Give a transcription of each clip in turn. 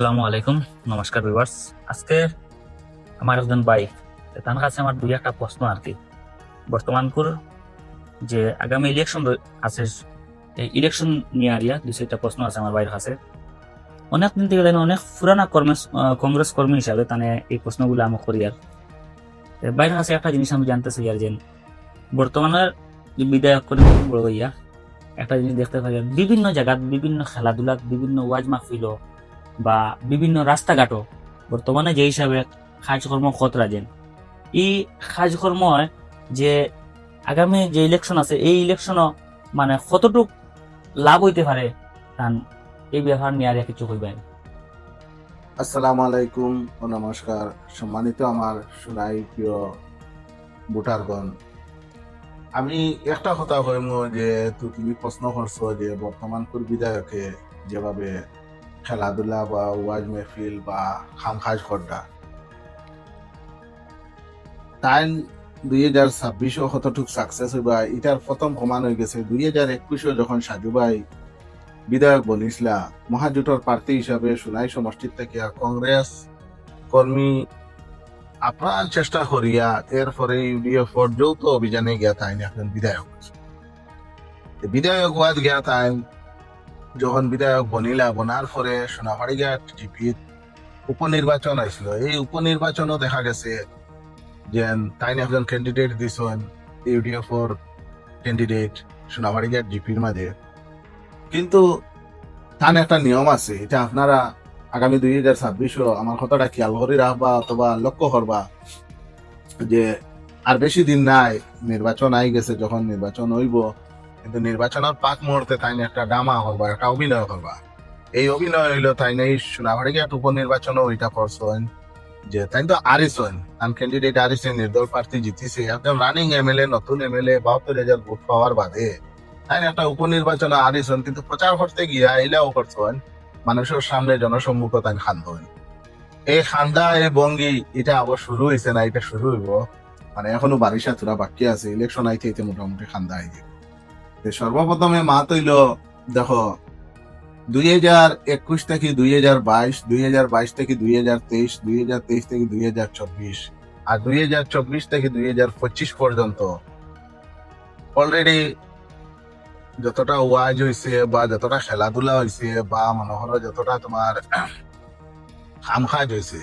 আসসালামু আলাইকুম। নমস্কার ভিউয়ার্স। আজকে আমার একজন ভাই, তার কাছে আমার দুই একটা প্রশ্ন আর কি। বর্তমানকুর যে আগামী ইলেকশন আছে, এই ইলেকশন নিয়ে আরিয়া দুই চারটা প্রশ্ন আছে আমার ভাইয়ের কাছে। অনেক দিন থেকে জানি, অনেক পুরানা কংগ্রেস কর্মী হিসাবে তানে এই প্রশ্নগুলো আমি করি আর ভাইয়ের কাছে একটা জিনিস আমি জানতে চাই আর যে বর্তমানের যে বিধায়ক করে বড় হইয়া একটা জিনিস দেখতে পাই, বিভিন্ন জায়গাত বিভিন্ন খেলাধুলাত বিভিন্ন ওয়াজ মাহফিল বা বিভিন্ন রাস্তাঘাটও বর্তমানে যে হিসাবে কাজকর্ম কত রাজেন এই কাজকর্ম যে আগামী যে ইলেকশন আছে এই ইলেকশনও মানে কতটুক লাভ হইতে পারে তান এই ব্যাপার নিয়ে আর কিছু কইবেন। আসসালামু আলাইকুম ও নমস্কার। সম্মানিত আমার সোনাই প্রিয় ভোটারগণ, আমি একটা কথা কইম যে তুমি প্রশ্ন করছো যে বর্তমান বিধায়কে যেভাবে খেলাধুলা বা ওয়াজ মেহফিল বা খামখাজ করডা তাই 2026 কতটুক সাকসেস হইবা এটার প্রথম প্রমাণ হয়ে গেছে। 2021 যখন সাজু ভাই বিধায়ক বনিসলা মহাজোটের প্রার্থী হিসাবে সোনাই সমষ্টির থেকে কংগ্রেস কর্মী আপ্রাণ চেষ্টা করিয়া এরপরে ইউডিএফ যৌথ অভিযানে গিয়া তাই এখন বিধায়ক ওয়াদ গিয়া তাই যখন বিধায়ক বনিলা বনার পরে সোনাবাড়িঘাট জিপির উপনির্বাচন আসছিল। এই উপনির্বাচনও দেখা গেছে যে তাই একজন ক্যান্ডিডেট দিছেন ইউডিএফ ক্যান্ডিডেট সোনাবাড়িঘাট জিপির মাঝে। কিন্তু তার একটা নিয়ম আছে, এটা আপনারা আগামী 2026 আমার কথাটা খেয়াল করে রাখবা অথবা লক্ষ্য করবা যে আর বেশি দিন নাই, নির্বাচন আই গেছে। যখন নির্বাচন হইব, কিন্তু নির্বাচনের পাক মুহূর্তে তাই একটা ড্রামা করবা, একটা অভিনয় করবা। এই অভিনয় হইলো তাই এই সোনাবাড়িঘাট উপনির্বাচনও ওইটা করছেন যে তাই তো আরিসন আন ক্যান্ডিডেট আরিসেন নির্দল প্রার্থী জিতিছে, একদম রানিং এমএলএ, নতুন এমএলএ 72,000 ভোট পাওয়ার বাদে তাই একটা উপনির্বাচন আরিসন, কিন্তু প্রচার করতে গিয়া এলাও করছেন মানুষের সামনে জনসম্মুখ তাই খান্দন। এই খান্দা এই বঙ্গি এটা আবার শুরু হয়েছে না, এটা শুরু হইব মানে এখনো বারিশা তোরা বাকি আছে। ইলেকশন আইতে আইতে মোটামুটি খান্দা আই যাব। সর্বপ্রথমে মা তৈল দেখো 2021 থেকে 2022, 2022 থেকে 2023, 2023 থেকে 2024 আর 2024 থেকে 2025 পর্যন্ত অলরেডি যতটা ওয়াজ হয়েছে বা যতটা খেলাধুলা হয়েছে বা মনে করো যতটা তোমার খামখাজ হয়েছে,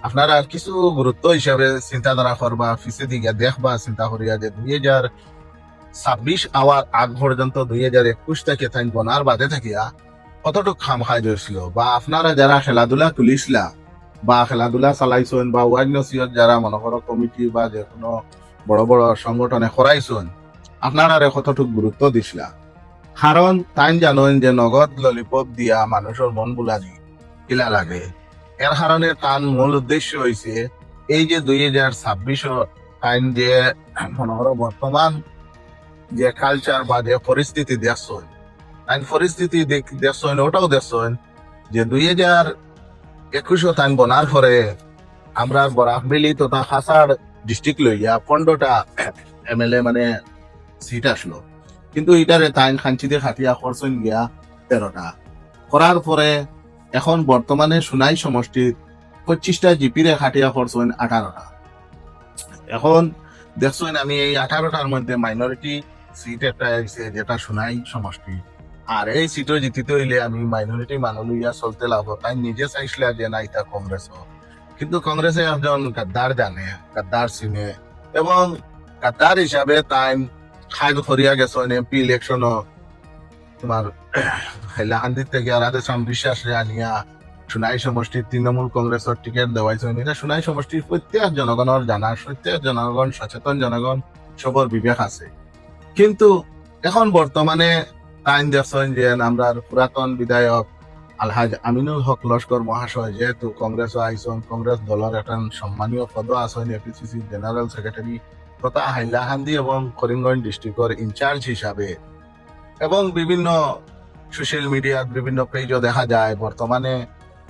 আপনারা কিছু গুরুত্ব হিসাবে চিন্তাধারা করবা, ফিসে দিকে দেখবা, চিন্তা করিয়া যে 2026 আওয়ার আগ পর্যন্ত 2021 থেকে তাই বনার বাদে থাকিয়া কতটুক খামখাজ হয়েছিল, বা আপনারা যারা খেলাধুলা তুলিসলা বা খেলাধুলা চালাইছেন বা ওয়াজ নসিহত যারা মনে করো কমিটি বা যে কোনো বড় বড় সংগঠনে করাইছেন, আপনারা কতটুক গুরুত্ব দিসলা। কারণ তাই জানেন যে নগদ ললিপপ দিয়া মানুষের মন বুলানি কিলা লাগে। এর কারণে তার মূল উদ্দেশ্য হয়েছে এই যে 2026 টাইম যে মনে করো বর্তমান যে কালচার বা যে পরিস্থিতি দেখছেন, আইন পরিস্থিতি দেখছেন, ওটাও দেখছেন যে 2021 টাইম বনার পরে আমরা বরাকবেলি তথা খাসার ডিস্ট্রিক্ট লইয়া 15টা এমএলএ মানে সিট আসলো, কিন্তু এটারে তাইন খাঞ্চিতে খাটিয়া করছেন গিয়া 13টা করার পরে এখন বর্তমানে সোনাই সমষ্টির 25টা জিপিরে খাটিয়া করছেন 18টা। এখন দেখছেন আমি এই 18টার মধ্যে মাইনরিটি সিট একটা আছে যেটা সোনাই সমষ্টি, আর এই সিটও জিতিতে হইলে আমি মাইনরিটি মানুষ লইয়া চলতে লাভ। তাই নিজে চাইছিল যে না এটা কংগ্রেস, কিন্তু কংগ্রেসে একজন গাদ্দার জানে, গাদ্দার চিনে, এবং গাদ্দার হিসাবে তাই খাই করিয়া গেছেন এমপি ইলেকশন তোমার হাইলাকান্দির থেকে রাধেশ্যাম বিশ্বাসরে আনিয়া সোনাই সমষ্টির তৃণমূল কংগ্রেসের টিকিট দেওয়াইছেন। এটা সোনাই সমষ্টির প্রত্যেক জনগণের জানা, প্রত্যেক জনগণ সচেতন, জনগণ সবর বিবেক আছে। কিন্তু এখন বর্তমানে টাইম দেখছেন যে আমরা পুরাতন বিধায়ক আলহাজ আমিনুল হক লস্কর মহাশয় যেহেতু কংগ্রেস আইসন, কংগ্রেস দলের একটা সম্মানীয় পদ আছেন এপিসিসি জেনারেল সেক্রেটারি তথা হাইলাকান্দি এবং করিমগঞ্জ ডিস্ট্রিক্টের ইনচার্জ হিসাবে, এবং বিভিন্ন সোশ্যাল মিডিয়ার বিভিন্ন পেজও দেখা যায় বর্তমানে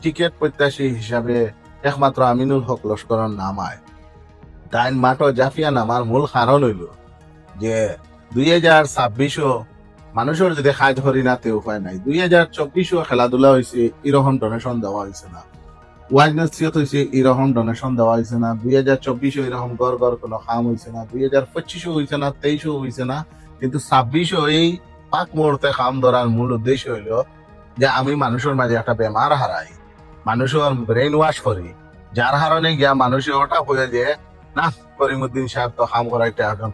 টিকিট প্রত্যাশী হিসাবে একমাত্র আমিনুল হক লস্করের নাম আয়। তাই মাঠও জাফিয়া নামার মূল কারণ হইল যে 2026 মানুষের যদি কাজ করি না তে উপায় নাই। 2024 খেলাধুলা হয়েছে এরকম ডোনেশন দেওয়া হয়েছে না, ওয়াইনেসিয়ত হয়েছে এরকম ডোনেশন দেওয়া হয়েছে না, 2024 এরকম গড় গড় কোনো কাম হয়েছে না, 2025 হয়েছে না, 23 হয়েছে না, কিন্তু 26 এই পাক মুহূর্তে কাম ধরার মূল উদ্দেশ্য হইল যে আমি মানুষের মাঝে একটা বেমার হারাই, মানুষের ব্রেন ওয়াশ করি, যার কারণে গিয়া মানুষের ওটা হয়ে যে না করিমুদ্দিন সাহেব তো কাম করাইতে একজন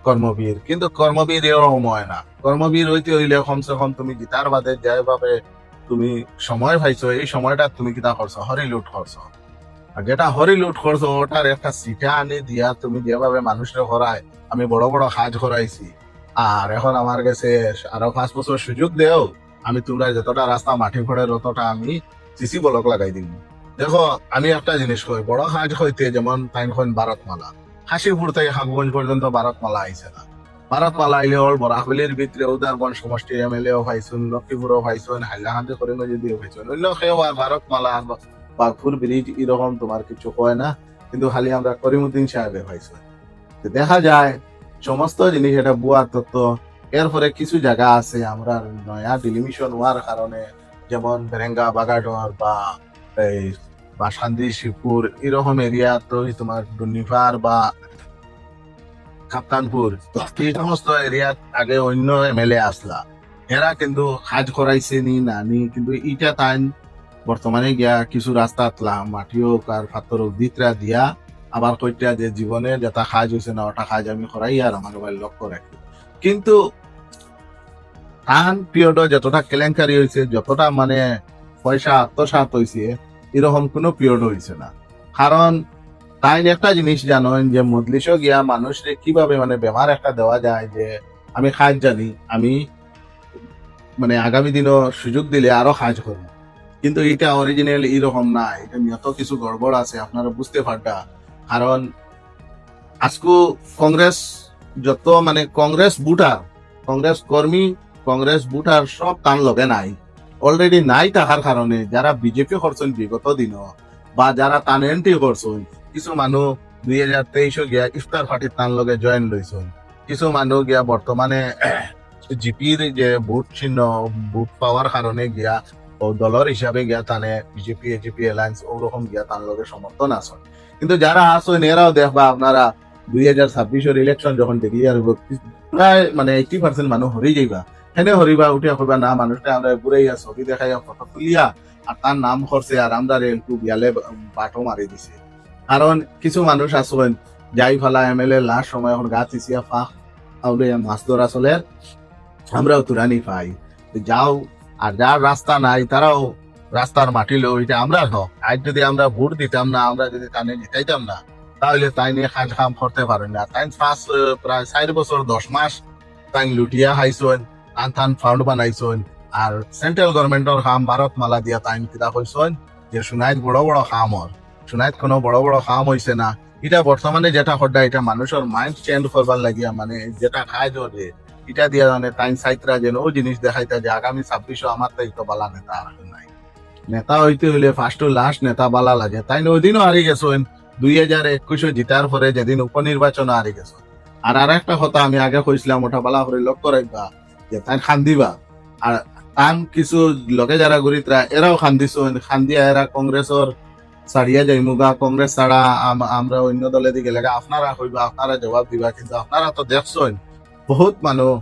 কর্মবীর, কিন্তু কর্মবীর এরকম হয় না। কর্মবীর হইতে হইলে কমসে কম তুমি গীতার বাদে যেভাবে তুমি সময় পাইছো, এই সময়টা তুমি কিতা করছো, হরি লুট করছো। আর যেটা হরি লুট করছো ওটার একটা সিটা আনি দিয়া তুমি যেভাবে মানুষের করায়, আমি বড় বড় কাজ করাইছি, আর এখন আমার কাছে আরো 5 বছর সুযোগ দেও, আমি তোমরা যতটা রাস্তা মাটি ফোড়ে ততটা আমি সিসি ব্লক লাগাই দিব। দেখো আমি একটা জিনিস কই, বড় কাজ হইতে যেমন তাইন ভারতমালা, হাসিপুর থেকে হাবগঞ্জ পর্যন্ত ভারতমালা আইছে না। ভারতমালা আইলে ওর বরাকলির ভিতরে উদারবন সমষ্টি এমএলএও পাইছুন, লক্ষ্মীপুরও পাইছুন, হাইলাকান্দি করিমগঞ্জেও পাইছুন, অন্য কেউ আর ভারতমালা বাঘপুর ব্রিজ এরকম তোমার কিছু কয় না, কিন্তু খালি আমরা করিমুদ্দিন সাহেবে পাইছি। দেখা যায় সমস্ত জিনিস এটা বুয়ার তত্ত্ব। এরপরে কিছু জায়গা আছে আমরা নয়া ডিলিমিশন হওয়ার কারণে, যেমন বেরেঙ্গা বাগাডর বা শান্তি শিবপুর এরকম এরিয়া, তো তোমার দুর্নিফার বা কাপ্তানপুর, এই সমস্ত এরিয়া আগে অন্য এমএলএ আসলা, এরা কিন্তু কাজ করাইছে নি না নি, কিন্তু ইটা তাই বর্তমানে গিয়া কিছু রাস্তা মাটিও আর পাথর দিতরা দিয়া আবার কইটা যে জীবনে যেটা কাজ হয়েছে না ওটা কাজ আমি করাই আর আমার মোবাইল লক্ষ্য রাখি। কিন্তু টান পিরিয়ড যতটা কেলেঙ্কারি হয়েছে, যতটা মানে পয়সা আত্মসাৎ হয়েছে, এরকম কোনো পিরিয়ড হয়েছে না। কারণ তাই একটা জিনিস জানেন যে মজলিস গিয়া মানুষরে কিভাবে মানে বেমার একটা দেওয়া যায় যে আমি কাজ জানি, আমি মানে আগামী দিনও সুযোগ দিলে আরো কাজ করবো, কিন্তু এটা অরিজিনাল এরকম না, এটা যত কিছু গড়বড় আছে আপনারা বুঝতে পারবা। কারণ আজকু কংগ্রেস যত মানে কংগ্রেস বুটার, কংগ্রেস কর্মী, কংগ্রেস বুটার সব তান লগে নাই, অলরেডি নাই থাকার কারণে যারা বিজেপি করছেন বিগত দিন বা যারা তান এন্ট্রি করছেন, কিছু মানুষ 2023 গিয়া ইফতার পার্টির তান লগে জয়েন লইছেন, কিছু মানুষ গিয়া বর্তমানে জিপির যে ভোট চিহ্ন ভোট পাওয়ার কারণে গিয়া ও দলের হিসাবে গিয়া তানে বিজেপি এজিপি এলায়েন্স ওরকম গিয়া তার লগে সমর্থন আসেন। কিন্তু যারা আসেন এরাও দেখবা আপনারা 2026 ইলেকশন যখন ডিক্লিয়ার হইব, প্রায় মানে 80% মানুষ হরি যাইবা, হেনে হরিবা উঠিয়া কইবা না মানুষটা আমরা ঘুরাইয়া ছবি দেখাইয়া ফটো তুলিয়া আর তার নাম করছে আর আমরা রেলকু বিয়ালে বাটো মারি দিছে। কারণ কিছু মানুষ আসেন যাই ফেলা এমএলএ লাস্ট সময় এখন গা চিচিয়া ফাঁক আউলে মাছ ধরা চলে, আমরাও তুরানি পাই যাও, আর যার রাস্তা নাই তারাও রাস্তার মাটি লো, এটা আমরা হোক আজ যদি আমরা ভোট দিতাম না, আমরা যদি তানে জিতাইতাম না, তাহলে তাই নিয়ে কাজ কাম করতে পারেন না। তাই প্রায় 4 বছর 10 মাস তাই লুটিয়া খাইছেন, টান ফাউন্ড বানাইছেন, আর সেন্ট্রাল গভর্নমেন্টের কাম ভারতমালা দিয়া তাই কিতা কইছেন যে সোনাইত বড় বড় কাম হর, সোনাইত কোনো বড় বড় কাম হয়েছে না। এটা বর্তমানে যেটা হড্ডা এটা মানুষের মাইন্ড চেঞ্জ করবার লাগিয়া মানে যেটা খায় ধরে এটা দিয়া মানে টাইম সাইতরা যেন ও জিনিস দেখাইতা যে আগামী 26 আমার তাই তো বালা নেতা আর নাই, নেতা হইতে হইলে ফার্স্ট টু লাস্ট নেতা বালা লাগে। তাই ওই দিনও হারি গেছেন 2021 জিতার পরে, যেদিন উপনির্বাচন হারি গেছেন। আর একটা কথা আমি আগে কইছিলাম ওটা বালা করে লক্ষ্য রাখবা যে তাই খান্দিবা, আর তান কিছু লোকে যারা গরিতরা এরাও খান্দিছেন, খান্দিয়া এরা কংগ্রেসের ছাড়িয়া যাই মুগা, কংগ্রেস ছাড়া আমরা অন্য দলে দিকে লাগে আপনারা হইবা, আপনারা জবাব দিবা। কিন্তু আপনারা তো দেখছেন বহুত মানুষ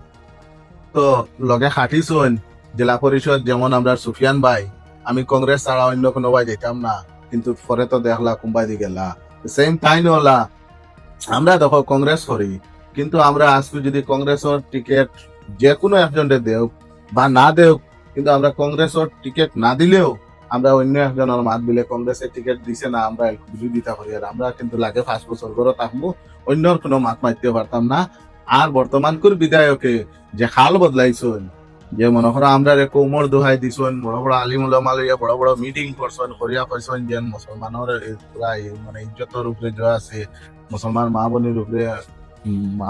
তো লগে খাটিছেন, জেলা পরিষদ যেমন আমরা সুফিয়ান ভাই, আমি কংগ্রেস ছাড়া অন্য কোনো ভাই যেতাম না, কিন্তু পরে তো দেখলা কুম্বাই দি গেলা সেম টাইম হলা। আমরা দেখো কংগ্রেস করি, কিন্তু আমরা আজকে যদি কংগ্রেসের টিকিট যে কোনো একজনকে দেও বা না দেও, কিন্তু আমরা কংগ্রেসের টিকিট না দিলেও আমরা অন্য একজনের মাত দিলে কংগ্রেসের টিকিট দিছে না আমরা বিরোধিতা করি, আর আমরা কিন্তু লাগে 5 বছর করে থাকবো, অন্যর কোনো মাত মারতে পারতাম না। আর বর্তমানকুর বিধায়কে যে খাল বদলাইছেন, যে মনে করো আমরা কোমর দোহাই দিছেন, বড় বড় আলিম উলামা লইয়া বড় বড় মিটিং করছেন, করিয়া কইছেন যে মুসলমানের মানে ইজ্জতের উপরে জয় আছে, মুসলমান মা বোনের উপরে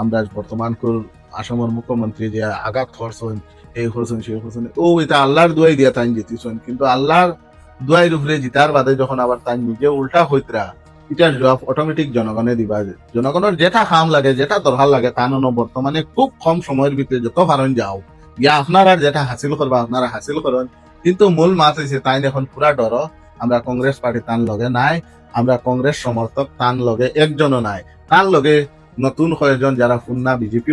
আমরা বর্তমানকুর আসামের মুখ্যমন্ত্রী যে আঘাত করছেন, এই করছেন সেই করছেন, ও এটা আল্লাহর দোয়াই দিয়া তাই জিতিছেন। কিন্তু আল্লাহর দোয়াইয়ের উপরে জিতার বাদে যখন আবার তাই নিজে উল্টা হইতরা এটার জবাব অটোমেটিক জনগণে দিবা। জনগণের যেটা কাম লাগে, যেটা দরকার লাগে, তা নন বর্তমানে খুব কম সময়ের ভিতরে যত পারেন যাও ইয়া আপনারা যেটা হাসিল করবা আপনারা হাসিল করেন। কিন্তু মূল মাছ হয়েছে তাই এখন পুরা ডর আমরা কংগ্রেস পার্টি তান লগে নাই, আমরা কংগ্রেস সমর্থক তান লগে একজনও নাই, তার লগে নতুন কয়েকজন যারা ফুন্না বিজেপি